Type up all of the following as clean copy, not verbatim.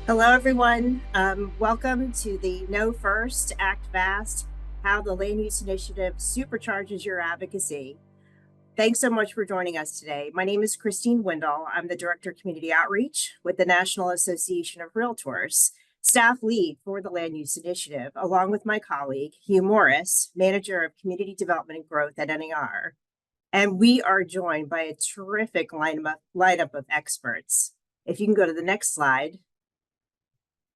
Hello, everyone. Welcome to the Know First, Act Fast, How the Land Use Initiative Supercharges Your Advocacy. Thanks so much for joining us today. My name is Christine Wendell. I'm the Director of Community Outreach with the National Association of Realtors, staff lead for the Land Use Initiative, along with my colleague, Hugh Morris, Manager of Community Development and Growth at NAR. And we are joined by a terrific lineup of experts. If you can go to the next slide.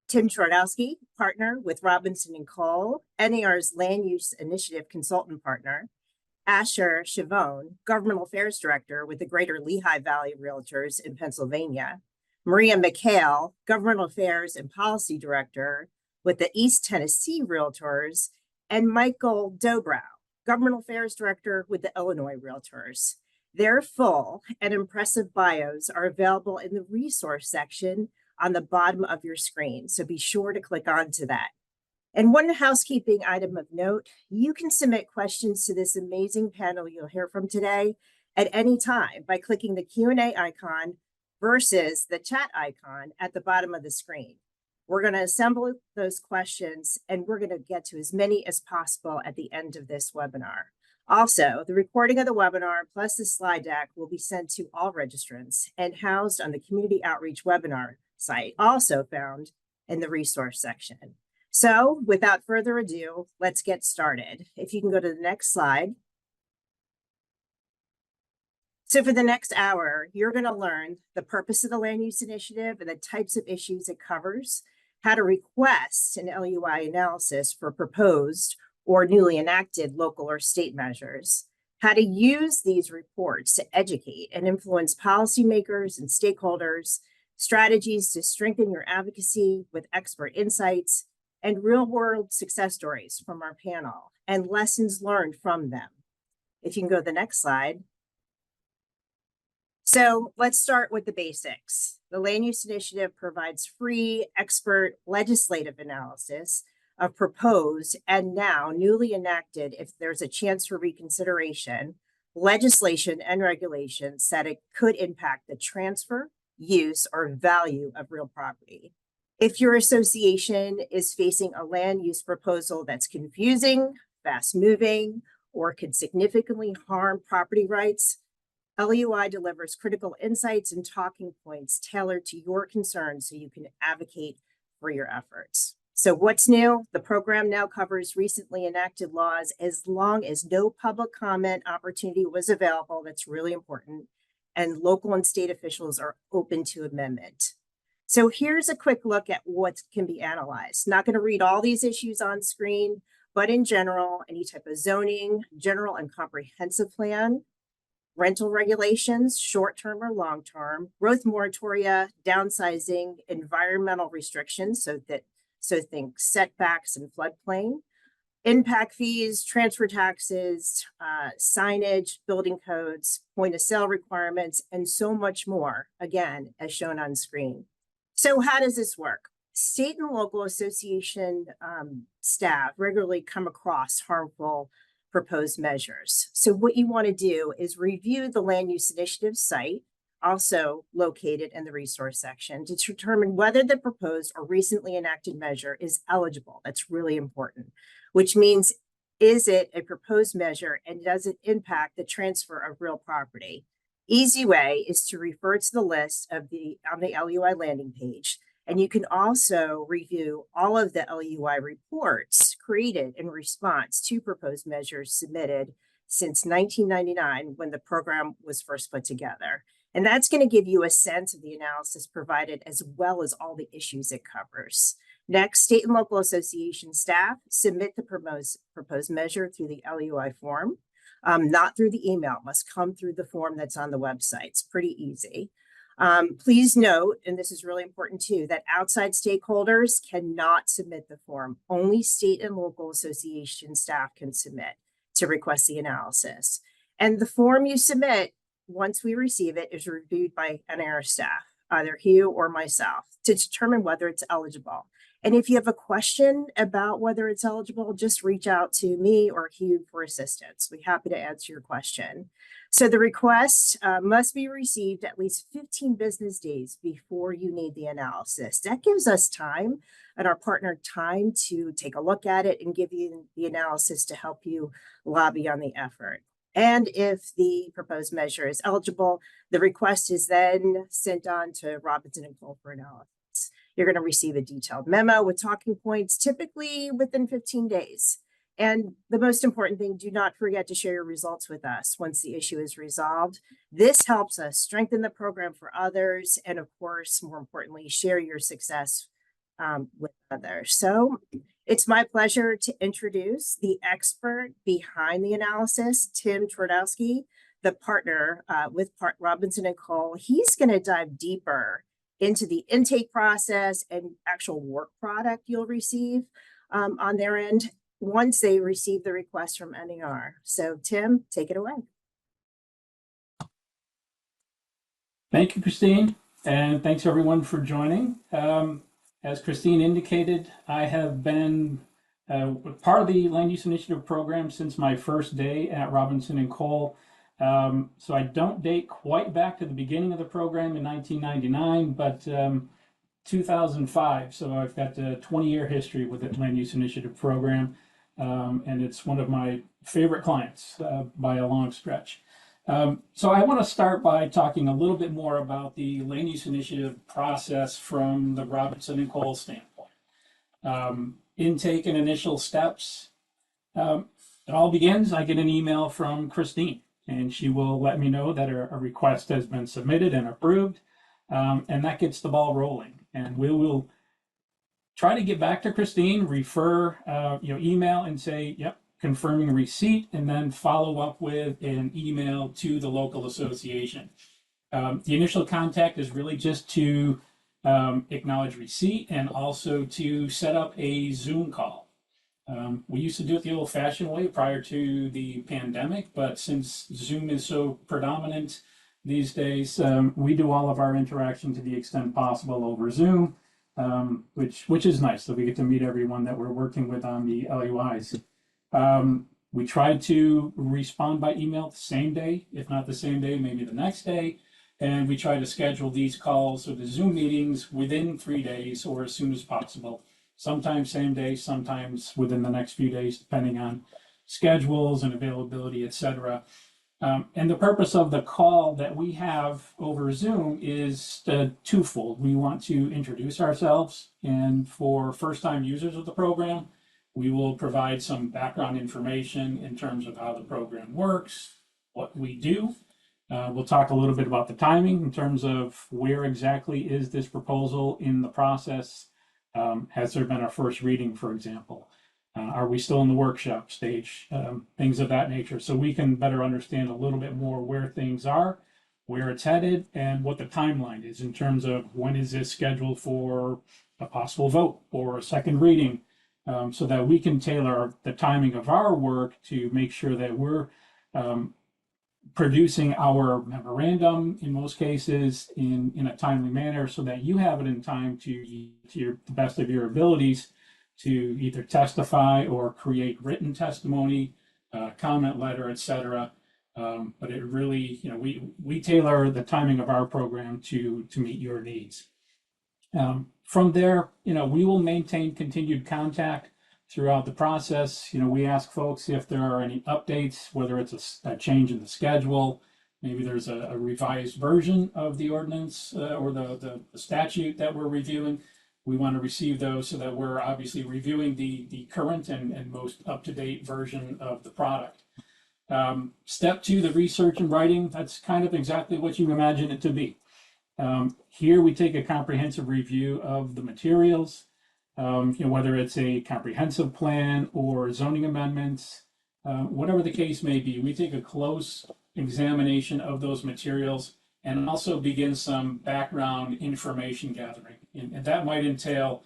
Tim Twardowski, partner with Robinson & Cole, NAR's Land Use Initiative consultant partner. Asher Chavone, Governmental Affairs Director with the Greater Lehigh Valley Realtors in Pennsylvania. Maria McHale, Governmental Affairs and Policy Director with the East Tennessee Realtors. And Michael Dobrow, Governmental Affairs Director with the Illinois Realtors. Their full and impressive bios are available in the resource section on the bottom of your screen, so be sure to click onto that. And one housekeeping item of note, you can submit questions to this amazing panel you'll hear from today at any time by clicking the Q&A icon versus the chat icon at the bottom of the screen. We're going to assemble those questions and we're going to get to as many as possible at the end of this webinar. Also, the recording of the webinar plus the slide deck will be sent to all registrants and housed on the Community Outreach webinar site, also found in the resource section. So without further ado, let's get started. If you can go to the next slide. So for the next hour, you're going to learn the purpose of the Land Use Initiative and the types of issues it covers, how to request an LUI analysis for proposed or newly enacted local or state measures, how to use these reports to educate and influence policymakers and stakeholders, strategies to strengthen your advocacy with expert insights, and real-world success stories from our panel and lessons learned from them. If you can go to the next slide. So let's start with the basics. The Land Use Initiative provides free expert legislative analysis of proposed and now newly enacted, if there's a chance for reconsideration, legislation and regulations that it could impact the transfer, use, or value of real property. If your association is facing a land use proposal that's confusing, fast-moving, or could significantly harm property rights, LUI delivers critical insights and talking points tailored to your concerns so you can advocate for your efforts. So what's new? The program now covers recently enacted laws as long as no public comment opportunity was available. That's really important. And local and state officials are open to amendment. So here's a quick look at what can be analyzed. Not going to read all these issues on screen, but in general, any type of zoning, general and comprehensive plan, rental regulations, short-term or long-term, growth moratoria, downsizing, environmental restrictions, so think setbacks and floodplain, impact fees, transfer taxes, signage, building codes, point of sale requirements, and so much more, again, as shown on screen. So how does this work? State and local association staff regularly come across harmful proposed measures. So what you want to do is review the Land Use Initiative site, also located in the resource section, to determine whether the proposed or recently enacted measure is eligible. That's really important, which means, is it a proposed measure and does it impact the transfer of real property? Easy way is to refer to the list on the LUI landing page. And you can also review all of the LUI reports created in response to proposed measures submitted since 1999 when the program was first put together. And that's going to give you a sense of the analysis provided as well as all the issues it covers. Next, state and local association staff submit the proposed measure through the LUI form, not through the email. It must come through the form that's on the website. It's pretty easy. Please note, and this is really important too, that outside stakeholders cannot submit the form. Only state and local association staff can submit to request the analysis. And the form you submit, once we receive it, is reviewed by NAR staff, either Hugh or myself, to determine whether it's eligible. And if you have a question about whether it's eligible, just reach out to me or Hugh for assistance. We're happy to answer your question. So the request must be received at least 15 business days before you need the analysis. That gives us time and our partner time to take a look at it and give you the analysis to help you lobby on the effort. And if the proposed measure is eligible, the request is then sent on to Robinson and Cole for analysis. You're going to receive a detailed memo with talking points, typically within 15 days. And the most important thing, do not forget to share your results with us once the issue is resolved. This helps us strengthen the program for others. And of course, more importantly, share your success with others. So it's my pleasure to introduce the expert behind the analysis, Tim Twardowski, the partner with Robinson and Cole. He's going to dive deeper into the intake process and actual work product you'll receive on their end once they receive the request from NAR. So Tim, take it away. Thank you, Christine, and thanks everyone for joining. As Christine indicated, I have been part of the Land Use Initiative program since my first day at Robinson and Cole. So I don't date quite back to the beginning of the program in 1999, but 2005. So I've got a 20-year history with the Land Use Initiative program. And it's one of my favorite clients by a long stretch. So I want to start by talking a little bit more about the Land Use Initiative process from the Robinson and Cole standpoint. Intake and initial steps. It all begins, I get an email from Christine, and she will let me know that a request has been submitted and approved, and that gets the ball rolling. And we will try to get back to Christine, refer, email and say, yep, confirming receipt, and then follow up with an email to the local association. The initial contact is really just to acknowledge receipt and also to set up a Zoom call. We used to do it the old-fashioned way prior to the pandemic, but since Zoom is so predominant these days, we do all of our interaction to the extent possible over Zoom. Which is nice. So we get to meet everyone that we're working with on the LUIs. We try to respond by email the same day, if not the same day, maybe the next day. And we try to schedule these calls or the Zoom meetings within 3 days or as soon as possible. Sometimes same day, sometimes within the next few days, depending on schedules and availability, etc. And the purpose of the call that we have over Zoom is twofold. We want to introduce ourselves, and for first-time users of the program, we will provide some background information in terms of how the program works, what we do. We'll talk a little bit about the timing in terms of where exactly is this proposal in the process. Has there been a first reading, for example? Are we still in the workshop stage? Things of that nature. So we can better understand a little bit more where things are, where it's headed, and what the timeline is in terms of when is this scheduled for a possible vote or a second reading, so that we can tailor the timing of our work to make sure that we're producing our memorandum in most cases in a timely manner so that you have it in time to the best of your abilities to either testify or create written testimony, comment letter, etc. But it really, we tailor the timing of our program to meet your needs. From there, we will maintain continued contact throughout the process. We ask folks if there are any updates, whether it's a change in the schedule, maybe there's a revised version of the ordinance or the statute that we're reviewing. We want to receive those so that we're obviously reviewing the current and most up-to-date version of the product. Step 2, the research and writing, that's kind of exactly what you imagine it to be. Here we take a comprehensive review of the materials, whether it's a comprehensive plan or zoning amendments, whatever the case may be. We take a close examination of those materials and also begin some background information gathering. And that might entail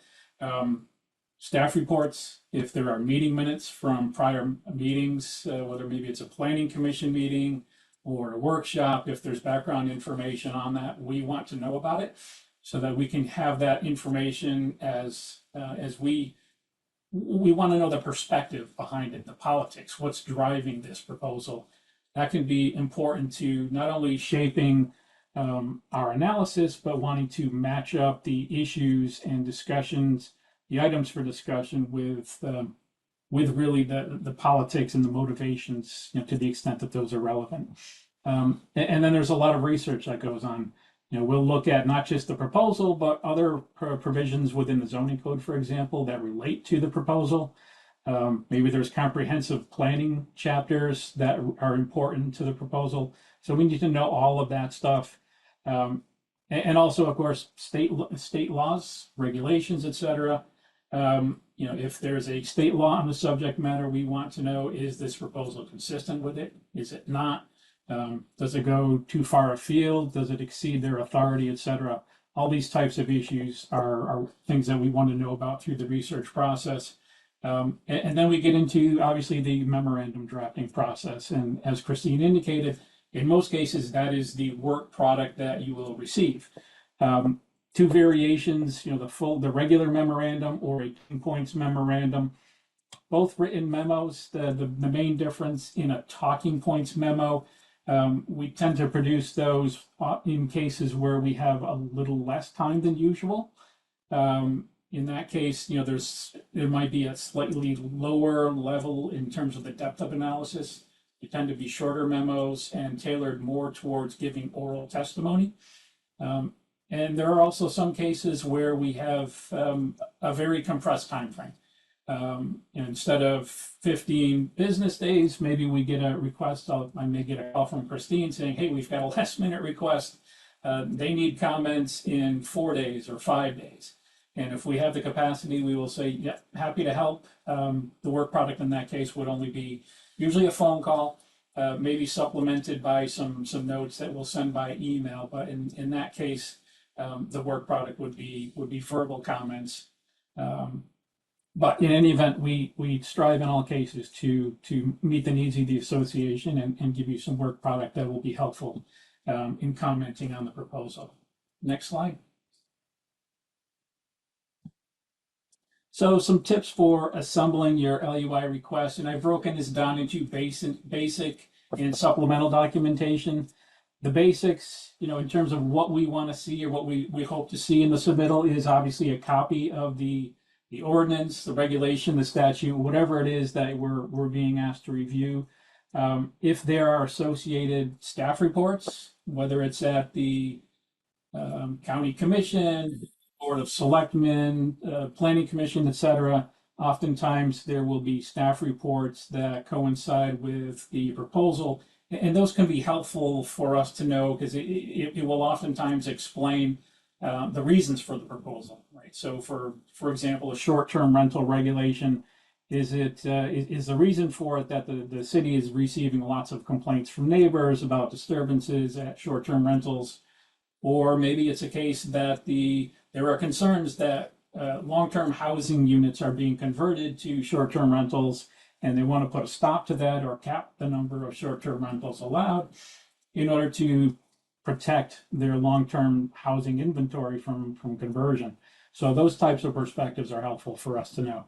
staff reports, if there are meeting minutes from prior meetings, whether maybe it's a planning commission meeting or a workshop. If there's background information on that, we want to know about it so that we can have that information as we want to know the perspective behind it, the politics, what's driving this proposal. that can be important to not only shaping our analysis, but wanting to match up the issues and discussions, the items for discussion with really the politics and the motivations, to the extent that those are relevant. And then there's a lot of research that goes on. We'll look at not just the proposal, but other provisions within the zoning code, for example, that relate to the proposal. Maybe there's comprehensive planning chapters that are important to the proposal. So we need to know all of that stuff. And also, of course, state laws, regulations, etc. If there's a state law on the subject matter, we want to know, is this proposal consistent with it? Is it not? Does it go too far afield? Does it exceed their authority, etc.? All these types of issues are things that we want to know about through the research process. And then we get into, obviously, the memorandum drafting process. And as Christine indicated, in most cases, that is the work product that you will receive. Two variations, the regular memorandum or a 10 points memorandum, both written memos. The main difference in a talking points memo, we tend to produce those in cases where we have a little less time than usual. In that case, there might be a slightly lower level in terms of the depth of analysis. They tend to be shorter memos and tailored more towards giving oral testimony. And there are also some cases where we have a very compressed time frame. Instead of 15 business days, maybe we get a request. I may get a call from Christine saying, hey, we've got a last minute request. They need comments in 4 days or 5 days. And if we have the capacity, we will say, yeah, happy to help. The work product in that case would only be usually a phone call, maybe supplemented by some notes that we'll send by email. But in that case, the work product would be verbal comments. But in any event, we strive in all cases to meet the needs of the association and give you some work product that will be helpful in commenting on the proposal. Next slide. So some tips for assembling your LUI request, and I've broken this down into basic and supplemental documentation. The basics, in terms of what we want to see or what we hope to see in the submittal is obviously a copy of the ordinance, the regulation, the statute, whatever it is that we're being asked to review. If there are associated staff reports, whether it's at the county commission, Board of Selectmen, Planning Commission, etc., oftentimes there will be staff reports that coincide with the proposal. And those can be helpful for us to know because it will oftentimes explain the reasons for the proposal, right? So for example, a short-term rental regulation, is the reason for it that the city is receiving lots of complaints from neighbors about disturbances at short-term rentals? Or maybe it's a case that there are concerns that long-term housing units are being converted to short-term rentals, and they want to put a stop to that or cap the number of short-term rentals allowed in order to protect their long-term housing inventory from conversion. So those types of perspectives are helpful for us to know.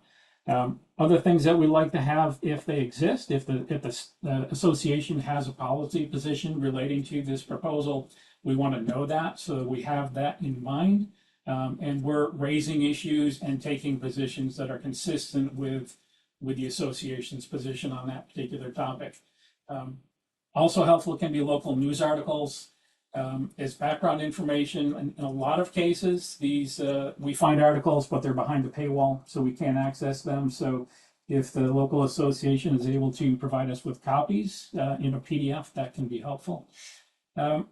Other things that we like to have, if they exist, if the association has a policy position relating to this proposal, we want to know that so that we have that in mind. And we're raising issues and taking positions that are consistent with the association's position on that particular topic. Also helpful can be local news articles as background information. In a lot of cases, these we find articles, but they're behind the paywall, so we can't access them. So if the local association is able to provide us with copies in a PDF, that can be helpful.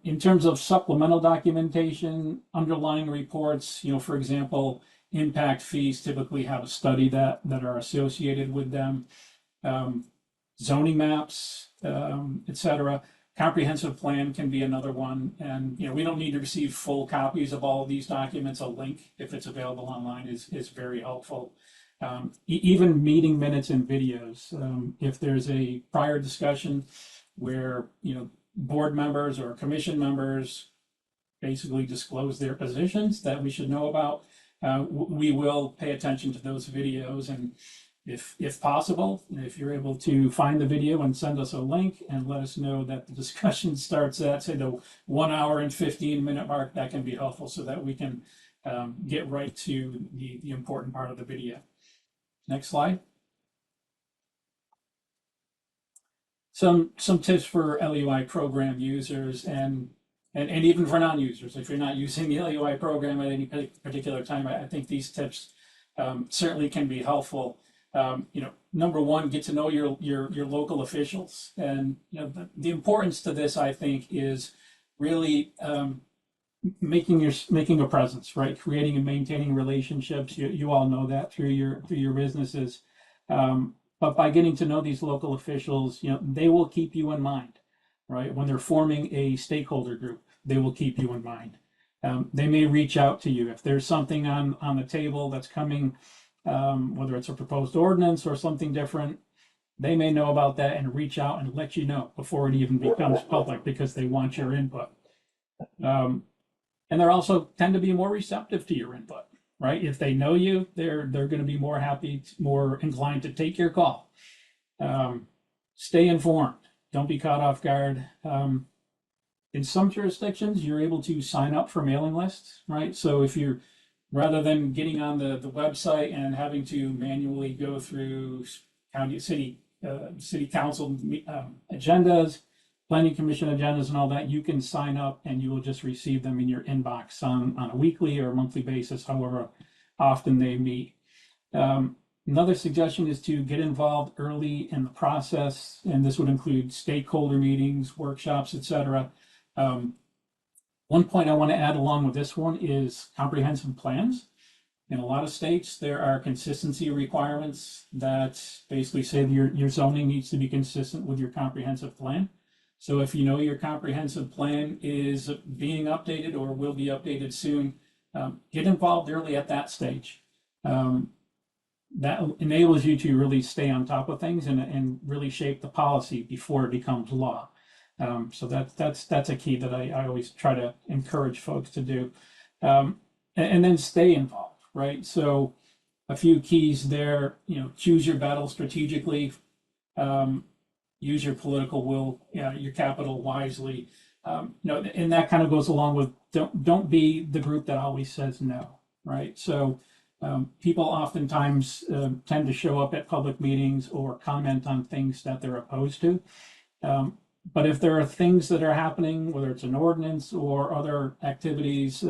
In terms of supplemental documentation, underlying reports, for example, impact fees typically have a study that are associated with them, zoning maps, etc. Comprehensive plan can be another one. And we don't need to receive full copies of all of these documents. A link, if it's available online, is very helpful. Even meeting minutes and videos. If there's a prior discussion where board members or commission members basically disclose their positions that we should know about, we will pay attention to those videos. And if possible, if you're able to find the video and send us a link and let us know that the discussion starts at, say, the 1 hour and 15-minute mark, that can be helpful so that we can get right to the important part of the video. Next slide. Some tips for LUI program users and even for non-users. If you're not using the LUI program at any particular time, I think these tips certainly can be helpful. Number one, get to know your local officials, and the importance to this, I think, is really making a presence, right? Creating and maintaining relationships. You all know that through your businesses, but by getting to know these local officials, they will keep you in mind, right? When they're forming a stakeholder group, they will keep you in mind. They may reach out to you if there's something on the table that's coming. Whether it's a proposed ordinance or something different, they may know about that and reach out and let you know before it even becomes public because they want your input. And they're also tend to be more receptive to your input, right? If they know you, they're going to be more happy, more inclined to take your call. Stay informed. Don't be caught off guard. In some jurisdictions, you're able to sign up for mailing lists, right? So if you're rather than getting on the website and having to manually go through city council agendas, planning commission agendas and all that, you can sign up and you will just receive them in your inbox on a weekly or monthly basis, however often they meet. Another suggestion is to get involved early in the process, and this would include stakeholder meetings, workshops, etc. One point I want to add along with this one is comprehensive plans. In a lot of states, there are consistency requirements that basically say your zoning needs to be consistent with your comprehensive plan. So if you know your comprehensive plan is being updated or will be updated soon, get involved early at that stage. That enables you to really stay on top of things and really shape the policy before it becomes law. So that's a key that I always try to encourage folks to do. And then stay involved, right? So a few keys there, choose your battle strategically, use your political will, your capital wisely. And that kind of goes along with don't be the group that always says no, right? So people oftentimes tend to show up at public meetings or comment on things that they're opposed to. But if there are things that are happening, whether it's an ordinance or other activities,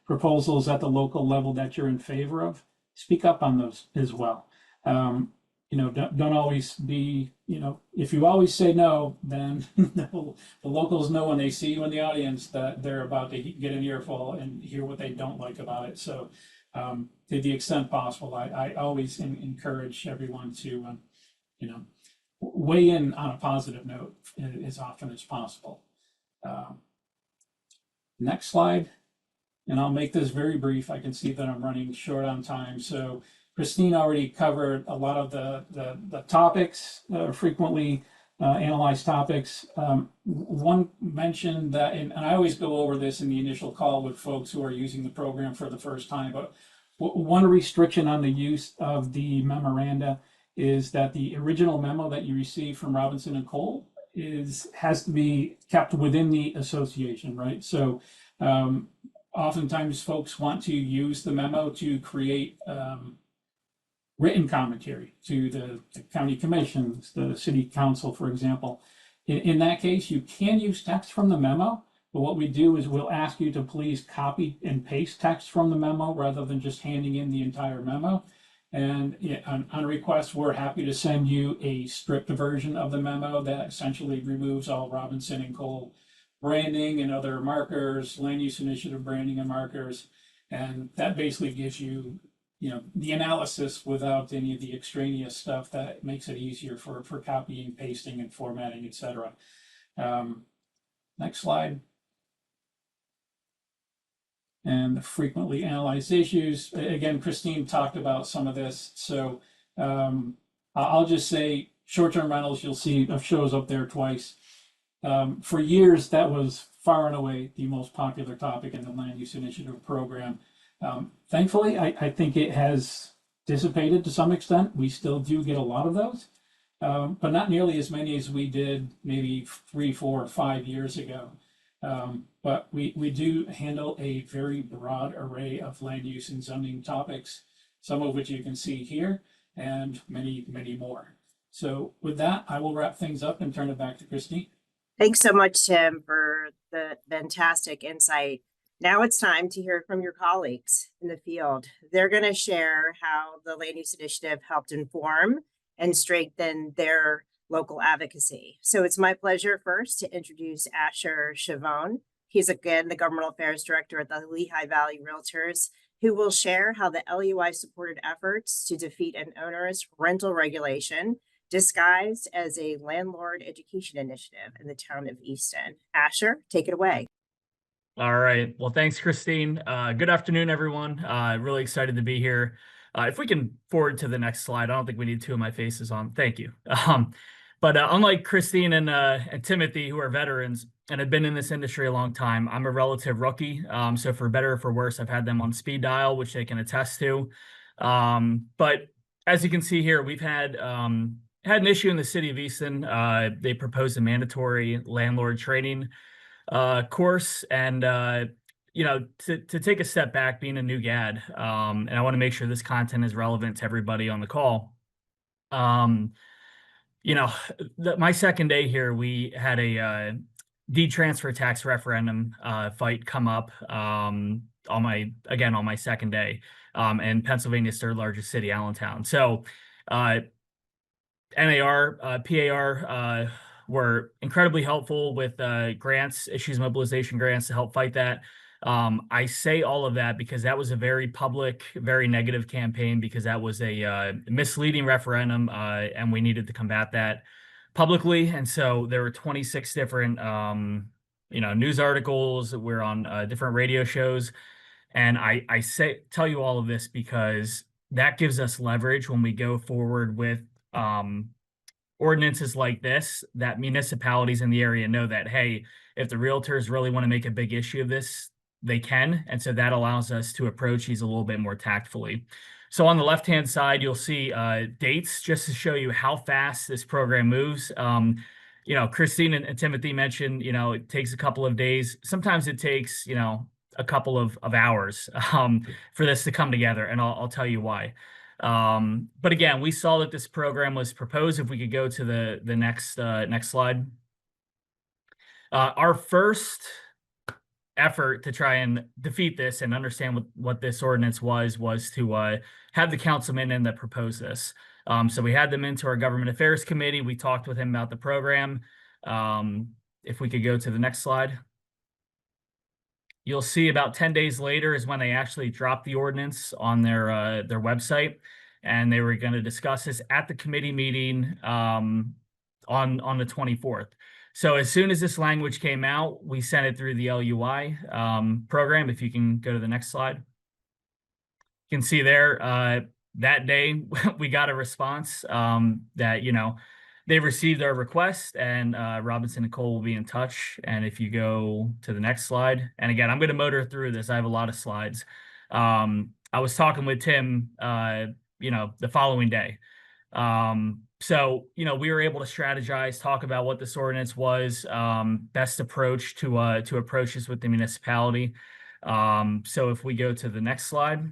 proposals at the local level that you're in favor of, speak up on those as well. Don't always be, if you always say no, then the locals know when they see you in the audience that they're about to get an earful and hear what they don't like about it. So to the extent possible, I always encourage everyone to, weigh in on a positive note as often as possible. Next slide, and I'll make this very brief. I can see that I'm running short on time. So Christine already covered a lot of the topics, frequently analyzed topics. One mentioned that, and I always go over this in the initial call with folks who are using the program for the first time, but one restriction on the use of the memoranda is that the original memo that you receive from Robinson and Cole has to be kept within the association, right? So oftentimes folks want to use the memo to create written commentary to the county commissions, the city council, for example. In that case, you can use text from the memo, but what we do is we'll ask you to please copy and paste text from the memo rather than just handing in the entire memo. And on request, we're happy to send you a stripped version of the memo that essentially removes all Robinson and Cole branding and other markers, land use initiative branding and markers. And that basically gives you, the analysis without any of the extraneous stuff that makes it easier for copying, pasting, and formatting, etc. Next slide. And the frequently analyzed issues. Again, Christine talked about some of this. So I'll just say short-term rentals, you'll see shows up there twice. For years, that was far and away the most popular topic in the Land Use Initiative program. Thankfully, I think it has dissipated to some extent. We still do get a lot of those, but not nearly as many as we did maybe 3, 4, 5 years ago. But we do handle a very broad array of land use and zoning topics, some of which you can see here, and many, many more. So with that, I will wrap things up and turn it back to Christine. Thanks so much, Tim, for the fantastic insight. Now it's time to hear from your colleagues in the field. They're going to share how the Land Use Initiative helped inform and strengthen their local advocacy. So it's my pleasure first to introduce Asher Chavon. He's again the Governmental Affairs Director at the Lehigh Valley Realtors, who will share how the LUI supported efforts to defeat an onerous rental regulation disguised as a landlord education initiative in the town of Easton. Asher, take it away. All right. Well, thanks, Christine. Good afternoon, everyone. Really excited to be here. If we can forward to the next slide, I don't think we need two of my faces on. Thank you. But unlike Christine and Timothy, who are veterans and have been in this industry a long time, I'm a relative rookie. So for better or for worse, I've had them on speed dial, which they can attest to. But as you can see here, we've had an issue in the city of Easton. They proposed a mandatory landlord training course, and to take a step back, being a new GAD, and I want to make sure this content is relevant to everybody on the call. My second day here, we had a deed transfer tax referendum fight come up on my second day, in Pennsylvania's third largest city, Allentown. So NAR, PAR were incredibly helpful with grants, issues mobilization grants to help fight that. I say all of that because that was a very public, very negative campaign, because that was a misleading referendum, and we needed to combat that publicly. And so there were 26 different news articles. We're on different radio shows. And I tell you all of this because that gives us leverage when we go forward with ordinances like this, that municipalities in the area know that, hey, if the realtors really want to make a big issue of this, they can. And so that allows us to approach these a little bit more tactfully. So on the left-hand side, you'll see dates just to show you how fast this program moves. Christine and Timothy mentioned, it takes a couple of days. Sometimes it takes, a couple of hours for this to come together. And I'll tell you why. But again, we saw that this program was proposed. If we could go to the next slide. Our first effort to try and defeat this and understand what this ordinance was to have the councilman in that proposed this. So we had them into our Government Affairs Committee. We talked with him about the program. If we could go to the next slide. You'll see about 10 days later is when they actually dropped the ordinance on their website, and they were going to discuss this at the committee meeting on the 24th. So as soon as this language came out, we sent it through the LUI program. If you can go to the next slide. You can see there that day we got a response that, they received our request, and Robinson and Cole will be in touch. And if you go to the next slide, and again, I'm going to motor through this. I have a lot of slides. I was talking with Tim, the following day. So, we were able to strategize, talk about what this ordinance was, best approach to approach this with the municipality. So if we go to the next slide.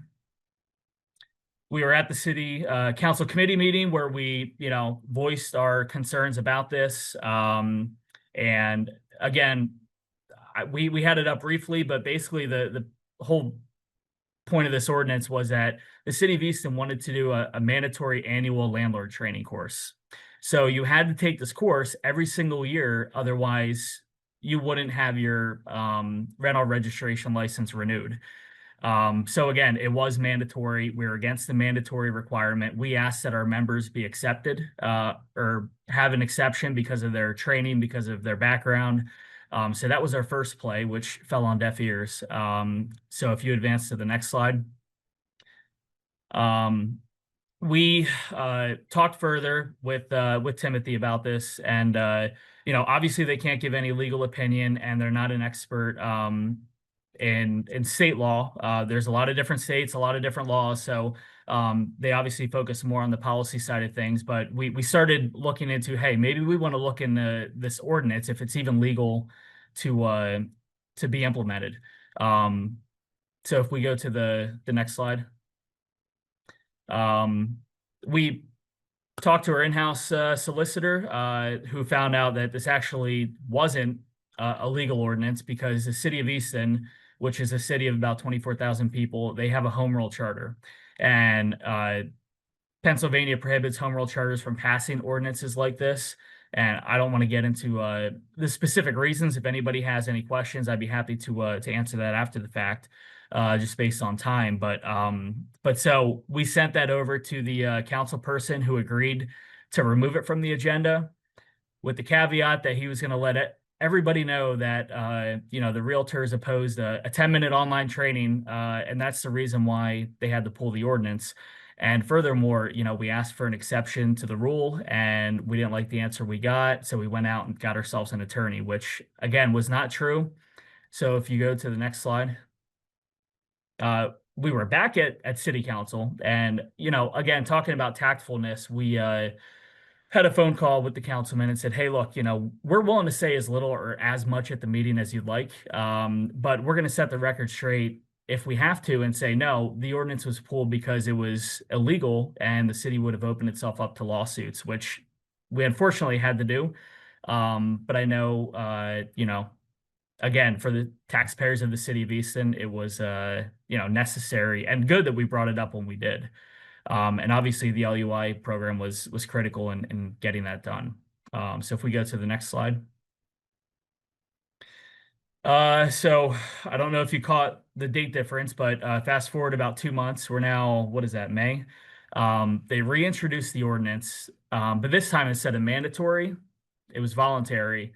We were at the city council committee meeting where we, voiced our concerns about this. And again, we had it up briefly, but basically the whole point of this ordinance was that the city of Easton wanted to do a mandatory annual landlord training course. So you had to take this course every single year, otherwise you wouldn't have your rental registration license renewed. So again, it was mandatory. We're against the mandatory requirement. We asked that our members be accepted or have an exception because of their training, because of their background. So that was our first play, which fell on deaf ears. So if you advance to the next slide. We talked further with Timothy about this, and obviously they can't give any legal opinion, and they're not an expert in state law. There's a lot of different states, a lot of different laws. So They obviously focus more on the policy side of things, but we started looking into, hey, maybe we want to look into this ordinance if it's even legal to be implemented. So if we go to the next slide, we talked to our in-house solicitor who found out that this actually wasn't a legal ordinance because the city of Easton, which is a city of about 24,000 people, they have a home rule charter. And Pennsylvania prohibits home rule charters from passing ordinances like this. And I don't want to get into the specific reasons. If anybody has any questions, I'd be happy to answer that after the fact, just based on time. But so we sent that over to the council person who agreed to remove it from the agenda, with the caveat that he was going to let everybody know that the realtors opposed a 10-minute online training, and that's the reason why they had to pull the ordinance. And furthermore, we asked for an exception to the rule, and we didn't like the answer we got, so we went out and got ourselves an attorney, which again was not true. So if you go to the next slide, we were back at city council, and again, talking about tactfulness, we had a phone call with the councilman and said, hey, look, we're willing to say as little or as much at the meeting as you'd like, but we're going to set the record straight if we have to and say, no, the ordinance was pulled because it was illegal and the city would have opened itself up to lawsuits, which we unfortunately had to do. But I know, again, for the taxpayers of the city of Easton, it was, necessary and good that we brought it up when we did. And obviously the LUI program was critical in getting that done. So if we go to the next slide. So I don't know if you caught the date difference, but fast forward about 2 months, we're now, what is that, May? They reintroduced the ordinance, but this time instead of mandatory, it was voluntary.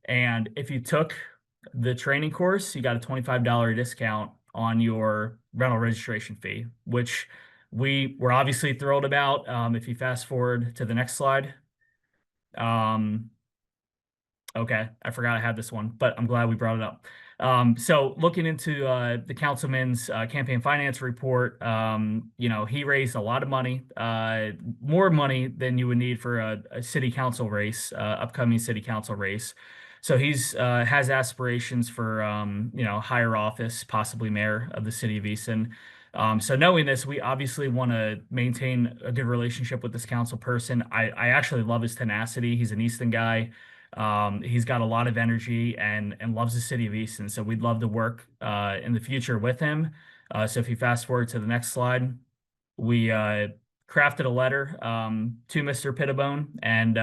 And if you took the training course, you got a $25 discount on your rental registration fee, which we were obviously thrilled about. If you fast forward to the next slide. Okay, I forgot I had this one, but I'm glad we brought it up. So looking into the councilman's campaign finance report, he raised a lot of money, more money than you would need for a city council race, upcoming city council race. So he's has aspirations for higher office, possibly mayor of the city of Easton. So knowing this, we obviously want to maintain a good relationship with this council person. I actually love his tenacity. He's an Easton guy. He's got a lot of energy and loves the city of Easton. So we'd love to work in the future with him. So if you fast forward to the next slide, we crafted a letter to Mr. Pittibone and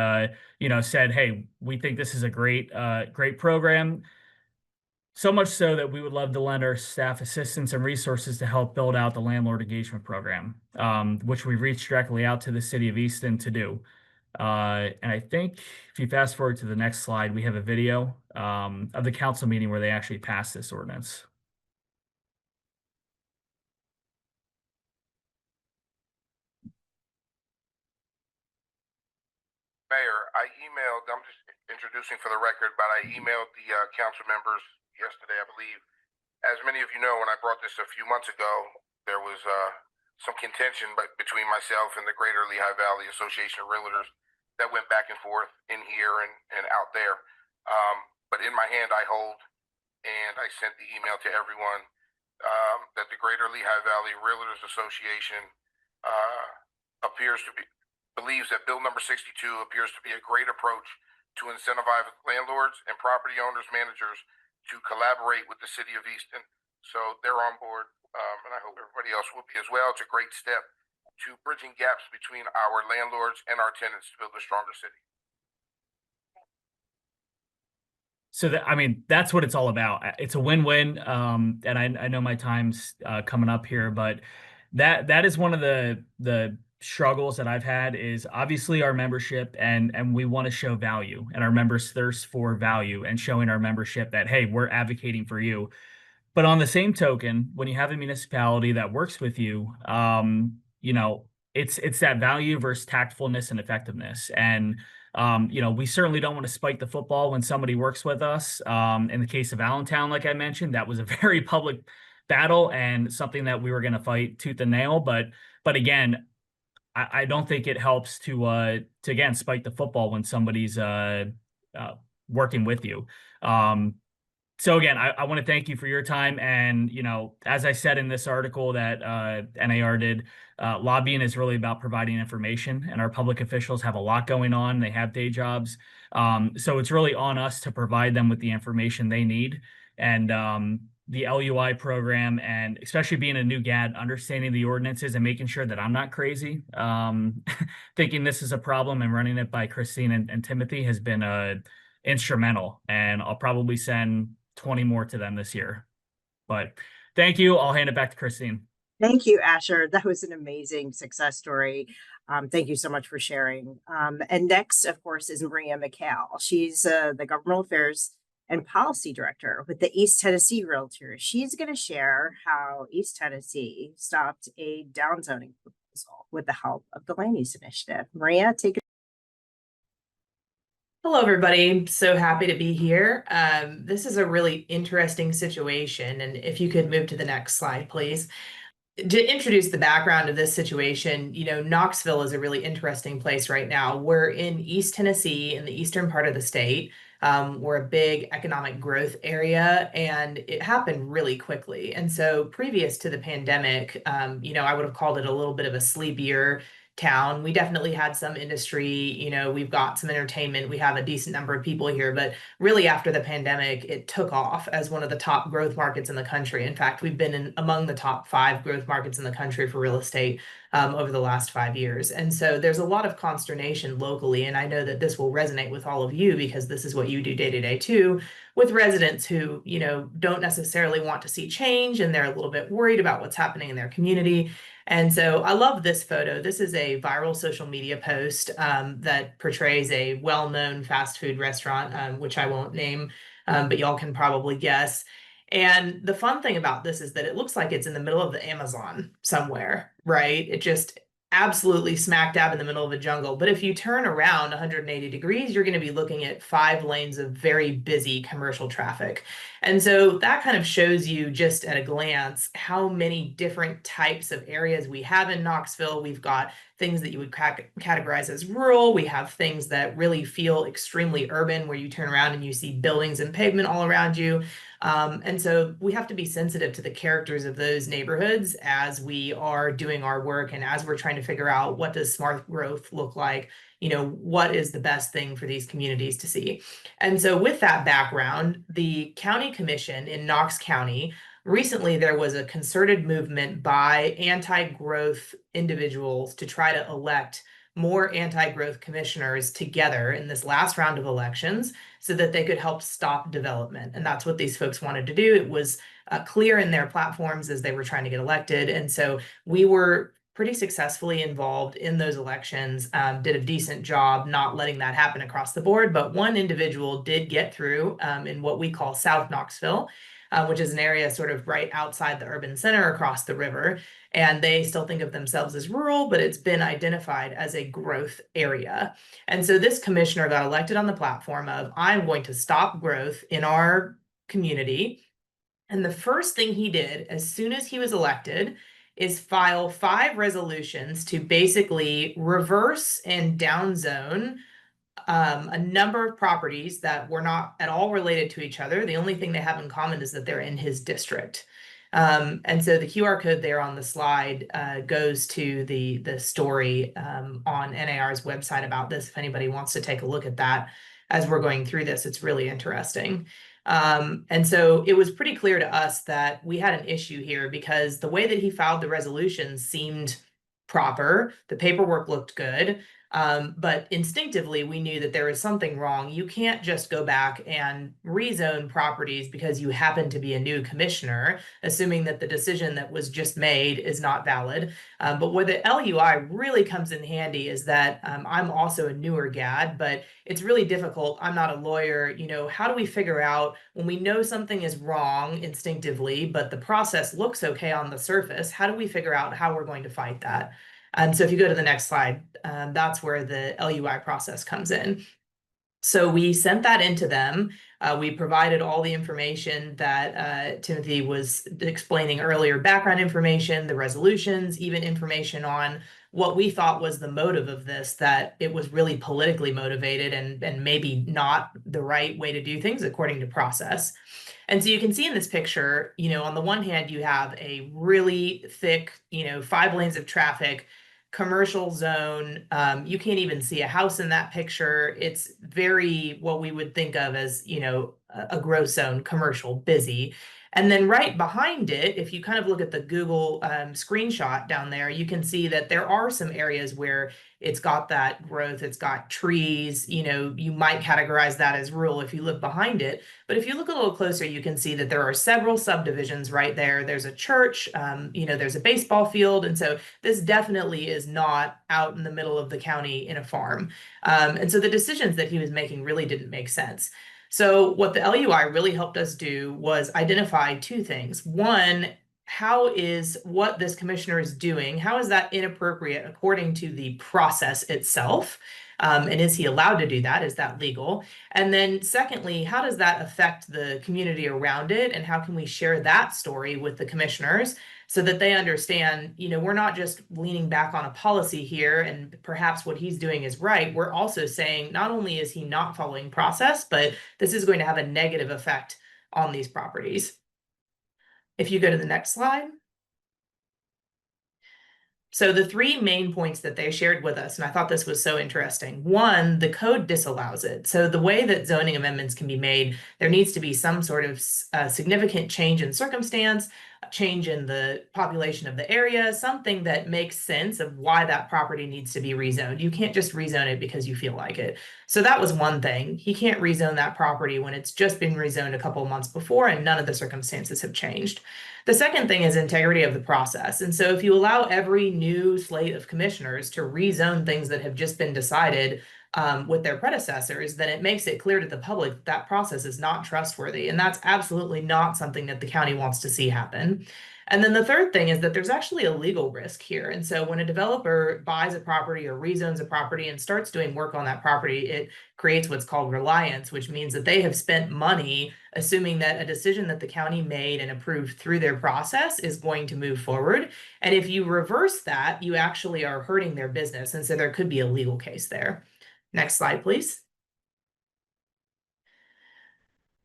said, hey, we think this is a great program. So much so that we would love to lend our staff assistance and resources to help build out the landlord engagement program, which we reached directly out to the city of Easton to do. And I think if you fast forward to the next slide, we have a video of the council meeting where they actually passed this ordinance. Mayor, I emailed, I'm just introducing for the record, but I emailed the council members yesterday, I believe. As many of you know, when I brought this a few months ago, there was some contention between myself and the Greater Lehigh Valley Association of Realtors that went back and forth in here and out there. But in my hand, I hold, and I sent the email to everyone, that the Greater Lehigh Valley Realtors Association believes that Bill number 62 appears to be a great approach to incentivize landlords and property owners, managers to collaborate with the city of Easton. So they're on board, and I hope everybody else will be as well. It's a great step to bridging gaps between our landlords and our tenants to build a stronger city. So that's what it's all about. It's a win-win. And I know my time's coming up here, but that is one of the struggles that I've had is obviously our membership and we want to show value, and our members thirst for value and showing our membership that, hey, we're advocating for you. But on the same token, when you have a municipality that works with you, it's that value versus tactfulness and effectiveness. And we certainly don't want to spike the football when somebody works with us. In the case of Allentown, like I mentioned, that was a very public battle and something that we were going to fight tooth and nail. But again, I don't think it helps to again spike the football when somebody's working with you. So again, I want to thank you for your time. And, you know, as I said in this article that NAR did, lobbying is really about providing information, and our public officials have a lot going on. They have day jobs. So it's really on us to provide them with the information they need. And the LUI program, and especially being a new GAD, understanding the ordinances and making sure that I'm not crazy, thinking this is a problem, and running it by Christine and Timothy has been instrumental. And I'll probably send 20 more to them this year. But thank you. I'll hand it back to Christine. Thank you, Asher. That was an amazing success story. Thank you so much for sharing. And next, of course, is Maria McHale. She's the Governmental Affairs and Policy Director with the East Tennessee Realtors. She's going to share how East Tennessee stopped a downzoning proposal with the help of the Land Use Initiative. Maria, take it. Hello, everybody. So happy to be here. This is a really interesting situation. And if you could move to the next slide, please. To introduce the background of this situation, you know, Knoxville is a really interesting place right now. We're in East Tennessee, in the eastern part of the state. We're a big economic growth area, and it happened really quickly. And so previous to the pandemic, you know, I would have called it a little bit of a sleepier town. We definitely had some industry, you know, we've got some entertainment, we have a decent number of people here, but really after the pandemic, it took off as one of the top growth markets in the country. In fact, we've been among the top 5 growth markets in the country for real estate over the last 5 years. And so there's a lot of consternation locally. And I know that this will resonate with all of you because this is what you do day to day too, with residents who, you know, don't necessarily want to see change, and they're a little bit worried about what's happening in their community. And so I love this photo. This is a viral social media post that portrays a well-known fast food restaurant, which I won't name, but y'all can probably guess. And the fun thing about this is that it looks like it's in the middle of the Amazon somewhere, right? It just absolutely smack dab in the middle of a jungle. But if you turn around 180 degrees, you're going to be looking at 5 lanes of very busy commercial traffic. And so that kind of shows you just at a glance how many different types of areas we have in Knoxville. We've got things that you would categorize as rural. We have things that really feel extremely urban, where you turn around and you see buildings and pavement all around you. And so we have to be sensitive to the characters of those neighborhoods as we are doing our work, and as we're trying to figure out what does smart growth look like, you know, what is the best thing for these communities to see. And so with that background, the county commission in Knox County, recently there was a concerted movement by anti-growth individuals to try to elect more anti-growth commissioners together in this last round of elections so that they could help stop development. And that's what these folks wanted to do. It was clear in their platforms as they were trying to get elected. And so we were pretty successfully involved in those elections, did a decent job not letting that happen across the board. But one individual did get through in what we call South Knoxville, which is an area sort of right outside the urban center across the river. And they still think of themselves as rural, but it's been identified as a growth area. And so this commissioner got elected on the platform of, I'm going to stop growth in our community. And the first thing he did as soon as he was elected is file 5 resolutions to basically reverse and downzone a number of properties that were not at all related to each other. The only thing they have in common is that they're in his district. And so the QR code there on the slide goes to the story on NAR's website about this. If anybody wants to take a look at that as we're going through this, it's really interesting. And so it was pretty clear to us that we had an issue here because the way that he filed the resolutions seemed proper. The paperwork looked good. But instinctively, we knew that there was something wrong. You can't just go back and rezone properties because you happen to be a new commissioner, assuming that the decision that was just made is not valid. But where the LUI really comes in handy is that I'm also a newer GAD, but it's really difficult. I'm not a lawyer. You know, how do we figure out when we know something is wrong instinctively, but the process looks okay on the surface? How do we figure out how we're going to fight that? And so if you go to the next slide, that's where the LUI process comes in. So we sent that into them. We provided all the information that Timothy was explaining earlier, background information, the resolutions, even information on what we thought was the motive of this, that it was really politically motivated and maybe not the right way to do things according to process. And so you can see in this picture, on the one hand, you have a really thick, 5 lanes of traffic, commercial zone. You can't even see a house in that picture. It's very what we would think of as, a growth zone, commercial, busy. And then right behind it, if you kind of look at the Google screenshot down there, you can see that there are some areas where it's got that growth, it's got trees, you might categorize that as rural if you look behind it. But if you look a little closer, you can see that there are several subdivisions right there. There's a church, there's a baseball field. And so this definitely is not out in the middle of the county in a farm. And so the decisions that he was making really didn't make sense. So what the LUI really helped us do was identify 2 things. One, how is what this commissioner is doing, how is that inappropriate according to the process itself? And is he allowed to do that? Is that legal? And then secondly, how does that affect the community around it? And how can we share that story with the commissioners so that they understand, we're not just leaning back on a policy here and perhaps what he's doing is right. We're also saying not only is he not following process, but this is going to have a negative effect on these properties. If you go to the next slide. So the 3 main points that they shared with us, and I thought this was so interesting. 1, the code disallows it. So the way that zoning amendments can be made, there needs to be some sort of significant change in circumstance, a change in the population of the area, something that makes sense of why that property needs to be rezoned. You can't just rezone it because you feel like it. So that was one thing. He can't rezone that property when it's just been rezoned a couple of months before and none of the circumstances have changed. The second thing is integrity of the process. And so if you allow every new slate of commissioners to rezone things that have just been decided with their predecessors, then it makes it clear to the public that that process is not trustworthy. And that's absolutely not something that the county wants to see happen. And then the third thing is that there's actually a legal risk here. And so when a developer buys a property or rezones a property and starts doing work on that property, it creates what's called reliance, which means that they have spent money assuming that a decision that the county made and approved through their process is going to move forward. And if you reverse that, you actually are hurting their business. And so there could be a legal case there. Next slide, please.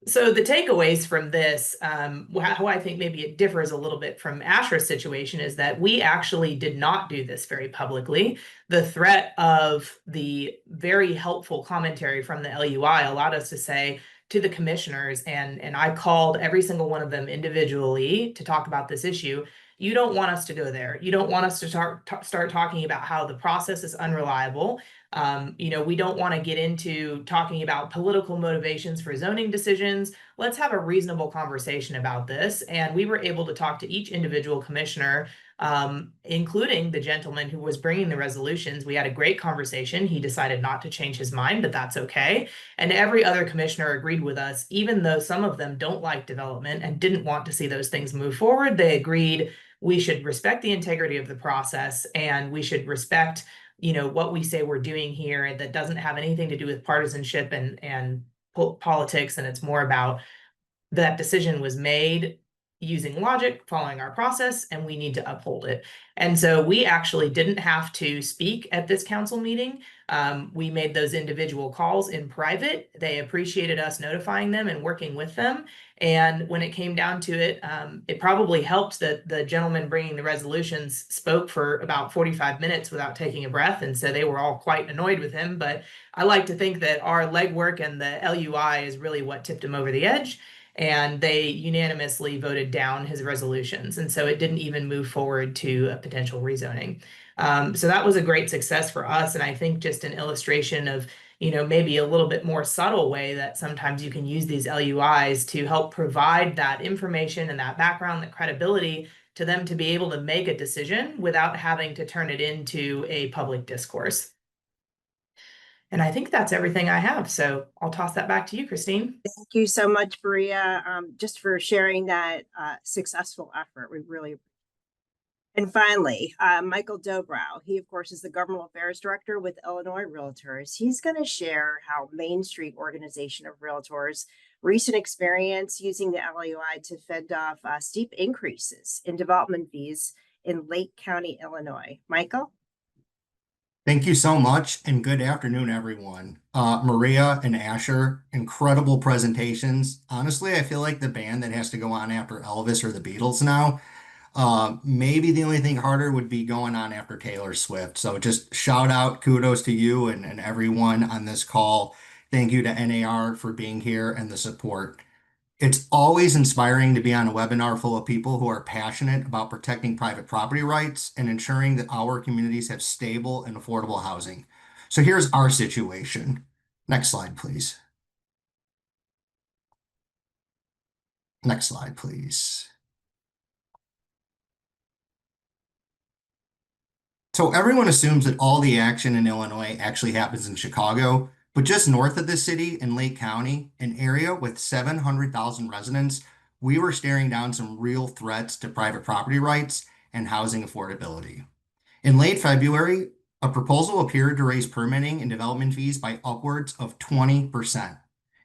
So the takeaways from this, how I think maybe it differs a little bit from Asher's situation is that we actually did not do this very publicly. The threat of the very helpful commentary from the LUI allowed us to say to the commissioners, and I called every single one of them individually to talk about this issue. You don't want us to go there. You don't want us to start talking about how the process is unreliable. We don't want to get into talking about political motivations for zoning decisions. Let's have a reasonable conversation about this. And we were able to talk to each individual commissioner, including the gentleman who was bringing the resolutions. We had a great conversation. He decided not to change his mind, but that's okay. And every other commissioner agreed with us, even though some of them don't like development and didn't want to see those things move forward. They agreed we should respect the integrity of the process and we should respect what we say we're doing here that doesn't have anything to do with partisanship and politics. And it's more about that decision was made using logic, following our process, and we need to uphold it. And so we actually didn't have to speak at this council meeting. We made those individual calls in private. They appreciated us notifying them and working with them. And when it came down to it, it probably helped that the gentleman bringing the resolutions spoke for about 45 minutes without taking a breath. And so they were all quite annoyed with him. But I like to think that our legwork and the LUI is really what tipped him over the edge. And they unanimously voted down his resolutions. And so it didn't even move forward to a potential rezoning. So that was a great success for us. And I think just an illustration of, maybe a little bit more subtle way that sometimes you can use these LUIs to help provide that information and that background, that credibility to them to be able to make a decision without having to turn it into a public discourse. And I think that's everything I have. So I'll toss that back to you, Christine. Thank you so much, Maria, just for sharing that successful effort. We really. And finally, Michael Dobrow. He, of course, is the Government Affairs Director with Illinois Realtors. He's going to share how Main Street Organization of Realtors' recent experience using the LUI to fend off steep increases in development fees in Lake County, Illinois. Michael? Thank you so much, and good afternoon, everyone. Maria and Asher, incredible presentations. Honestly, I feel like the band that has to go on after Elvis or the Beatles now. Maybe the only thing harder would be going on after Taylor Swift. So just shout out, kudos to you and everyone on this call. Thank you to NAR for being here and the support. It's always inspiring to be on a webinar full of people who are passionate about protecting private property rights and ensuring that our communities have stable and affordable housing. So here's our situation. Next slide, please. Next slide, please. So everyone assumes that all the action in Illinois actually happens in Chicago, but just north of the city in Lake County, an area with 700,000 residents, we were staring down some real threats to private property rights and housing affordability. In late February, a proposal appeared to raise permitting and development fees by upwards of 20%.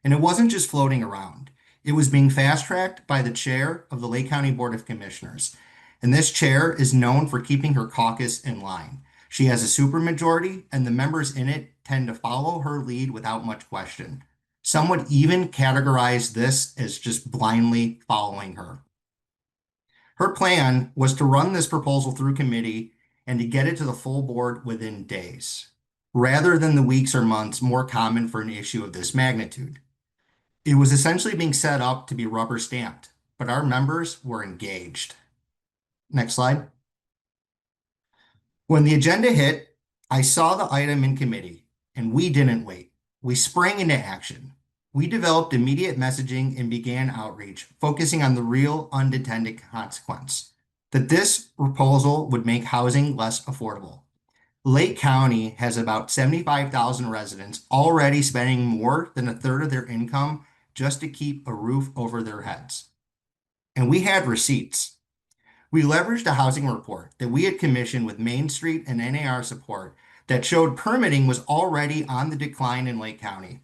And it wasn't just floating around. It was being fast-tracked by the chair of the Lake County Board of Commissioners. And this chair is known for keeping her caucus in line. She has a supermajority, and the members in it tend to follow her lead without much question. Some would even categorize this as just blindly following her. Her plan was to run this proposal through committee and to get it to the full board within days, rather than the weeks or months more common for an issue of this magnitude. It was essentially being set up to be rubber stamped, but our members were engaged. Next slide. When the agenda hit, I saw the item in committee, and we didn't wait. We sprang into action. We developed immediate messaging and began outreach, focusing on the real unintended consequence, that this proposal would make housing less affordable. Lake County has about 75,000 residents already spending more than a third of their income just to keep a roof over their heads. And we had receipts. We leveraged a housing report that we had commissioned with Main Street and NAR support that showed permitting was already on the decline in Lake County.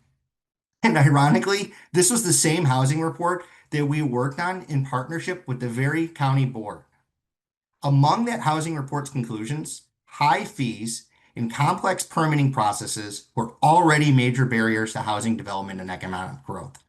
And ironically, this was the same housing report that we worked on in partnership with the very county board. Among that housing report's conclusions, high fees and complex permitting processes were already major barriers to housing development and economic growth.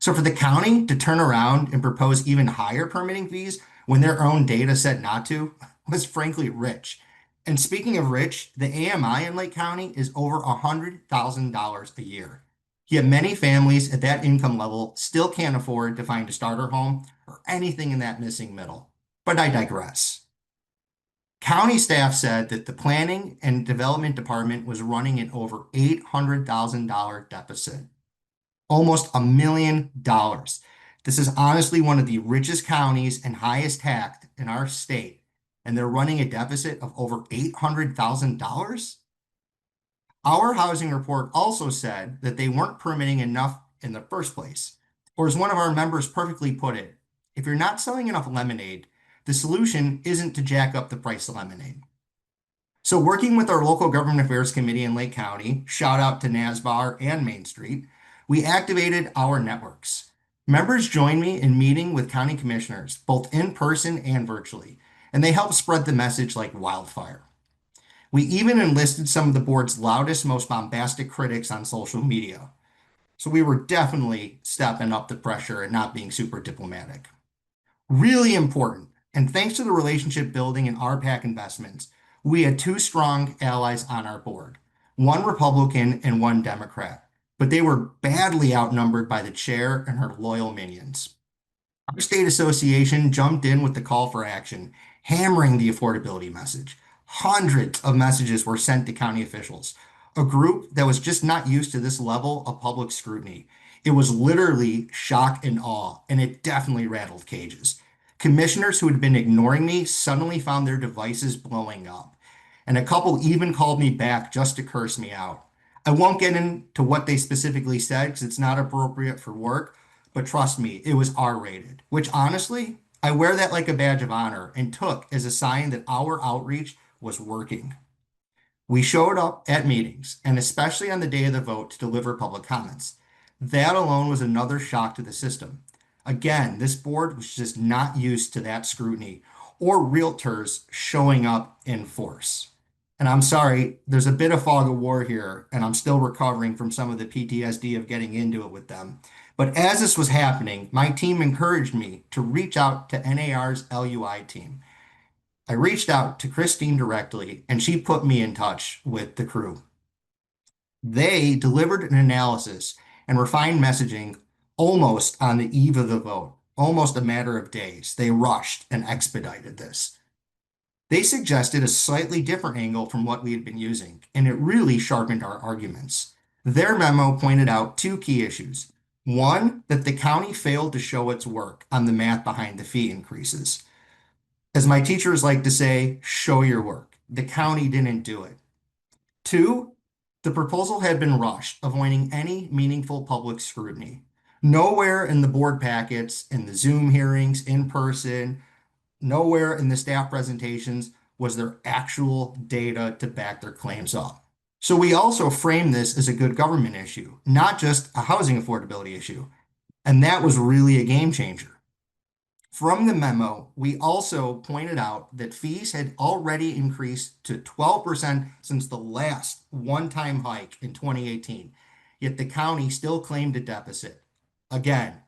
So for the county to turn around and propose even higher permitting fees when their own data said not to was frankly rich. And speaking of rich, the AMI in Lake County is over $100,000 a year. Yet many families at that income level still can't afford to find a starter home or anything in that missing middle. But I digress. County staff said that the planning and development department was running an over $800,000 deficit, almost $1 million. This is honestly one of the richest counties and highest taxed in our state, and they're running a deficit of over $800,000. Our housing report also said that they weren't permitting enough in the first place. Or as one of our members perfectly put it, if you're not selling enough lemonade, the solution isn't to jack up the price of lemonade. So working with our local government affairs committee in Lake County, shout out to NASBAR and Main Street, we activated our networks. Members joined me in meeting with county commissioners, both in person and virtually, and they helped spread the message like wildfire. We even enlisted some of the board's loudest, most bombastic critics on social media. So we were definitely stepping up the pressure and not being super diplomatic. Really important, and thanks to the relationship building and RPAC investments, we had two strong allies on our board, one Republican and one Democrat, but they were badly outnumbered by the chair and her loyal minions. Our state association jumped in with the call for action, hammering the affordability message. Hundreds of messages were sent to county officials, a group that was just not used to this level of public scrutiny. It was literally shock and awe, and it definitely rattled cages. Commissioners who had been ignoring me suddenly found their devices blowing up, and a couple even called me back just to curse me out. I won't get into what they specifically said because it's not appropriate for work, but trust me, it was R-rated, which honestly, I wear that like a badge of honor and took as a sign that our outreach was working. We showed up at meetings, and especially on the day of the vote, to deliver public comments. That alone was another shock to the system. Again, this board was just not used to that scrutiny or realtors showing up in force. And I'm sorry, there's a bit of fog of war here, and I'm still recovering from some of the PTSD of getting into it with them. But as this was happening, my team encouraged me to reach out to NAR's LUI team. I reached out to Christine directly, and she put me in touch with the crew. They delivered an analysis and refined messaging almost on the eve of the vote, almost a matter of days. They rushed and expedited this. They suggested a slightly different angle from what we had been using, and it really sharpened our arguments. Their memo pointed out two key issues. One, that the county failed to show its work on the math behind the fee increases. As my teachers like to say, show your work. The county didn't do it. Two, the proposal had been rushed, avoiding any meaningful public scrutiny. Nowhere in the board packets, in the Zoom hearings, in person, nowhere in the staff presentations was there actual data to back their claims up. So we also framed this as a good government issue, not just a housing affordability issue. And that was really a game changer. From the memo, we also pointed out that fees had already increased to 12% since the last one-time hike in 2018, yet the county still claimed a deficit. Again,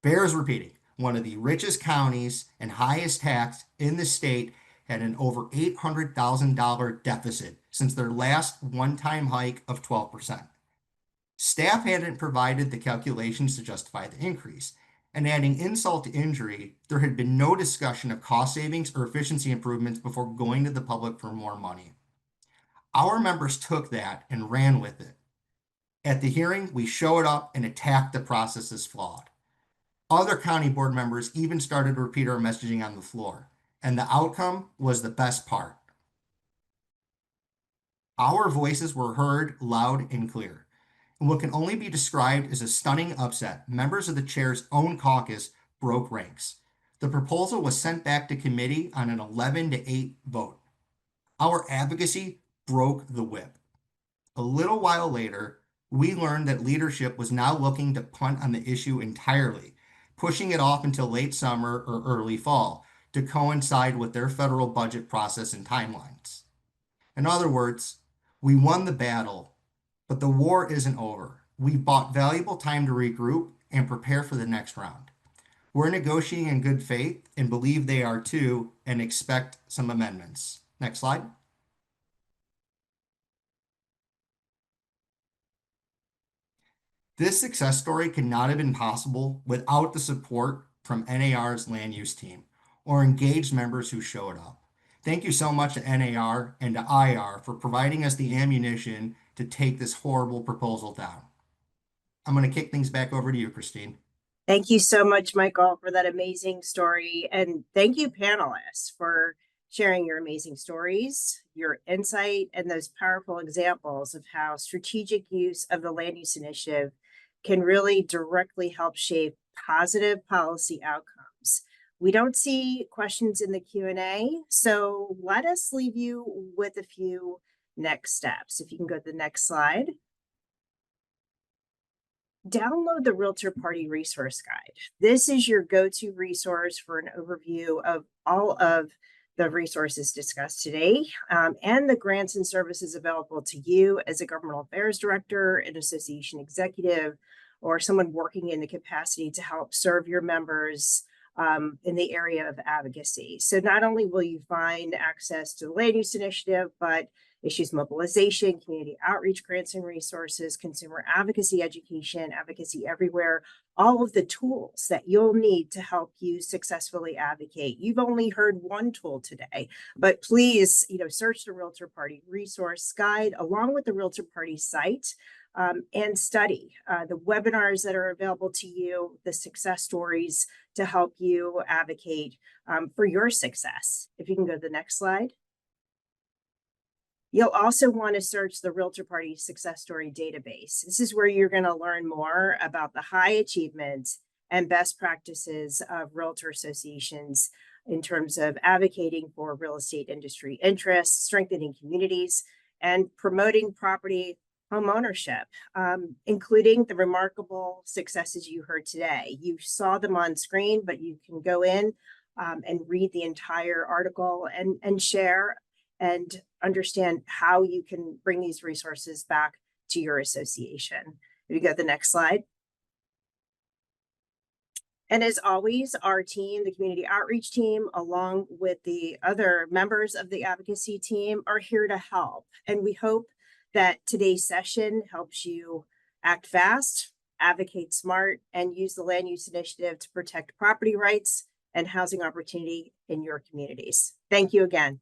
bears repeating, one of the richest counties and highest taxed in the state had an over $800,000 deficit since their last one-time hike of 12%. Staff hadn't provided the calculations to justify the increase. And adding insult to injury, there had been no discussion of cost savings or efficiency improvements before going to the public for more money. Our members took that and ran with it. At the hearing, we showed up and attacked the process as flawed. Other county board members even started to repeat our messaging on the floor, and the outcome was the best part. Our voices were heard loud and clear. In what can only be described as a stunning upset, members of the chair's own caucus broke ranks. The proposal was sent back to committee on an 11-8 vote. Our advocacy broke the whip. A little while later, we learned that leadership was now looking to punt on the issue entirely, pushing it off until late summer or early fall to coincide with their federal budget process and timelines. In other words, we won the battle, but the war isn't over. We've bought valuable time to regroup and prepare for the next round. We're negotiating in good faith and believe they are too, and expect some amendments. Next slide. This success story could not have been possible without the support from NAR's land use team or engaged members who showed up. Thank you so much to NAR and to IR for providing us the ammunition to take this horrible proposal down. I'm going to kick things back over to you, Christine. Thank you so much, Michael, for that amazing story. And thank you, panelists, for sharing your amazing stories, your insight, and those powerful examples of how strategic use of the land use initiative can really directly help shape positive policy outcomes. We don't see questions in the Q&A, so let us leave you with a few next steps. If you can go to the next slide. Download the Realtor Party Resource Guide. This is your go-to resource for an overview of all of the resources discussed today and the grants and services available to you as a governmental affairs director, an association executive, or someone working in the capacity to help serve your members in the area of advocacy. So not only will you find access to the land use initiative, but issues mobilization, community outreach grants and resources, consumer advocacy education, advocacy everywhere, all of the tools that you'll need to help you successfully advocate. You've only heard one tool today, but please, search the Realtor Party Resource Guide along with the Realtor Party site and study the webinars that are available to you, the success stories to help you advocate for your success. If you can go to the next slide. You'll also want to search the Realtor Party Success Story database. This is where you're going to learn more about the high achievement and best practices of realtor associations in terms of advocating for real estate industry interests, strengthening communities, and promoting property home ownership, including the remarkable successes you heard today. You saw them on screen, but you can go in and read the entire article and share and understand how you can bring these resources back to your association. If you go to the next slide. And as always, our team, the community outreach team, along with the other members of the advocacy team, are here to help. And we hope that today's session helps you act fast, advocate smart, and use the land use initiative to protect property rights and housing opportunity in your communities. Thank you again.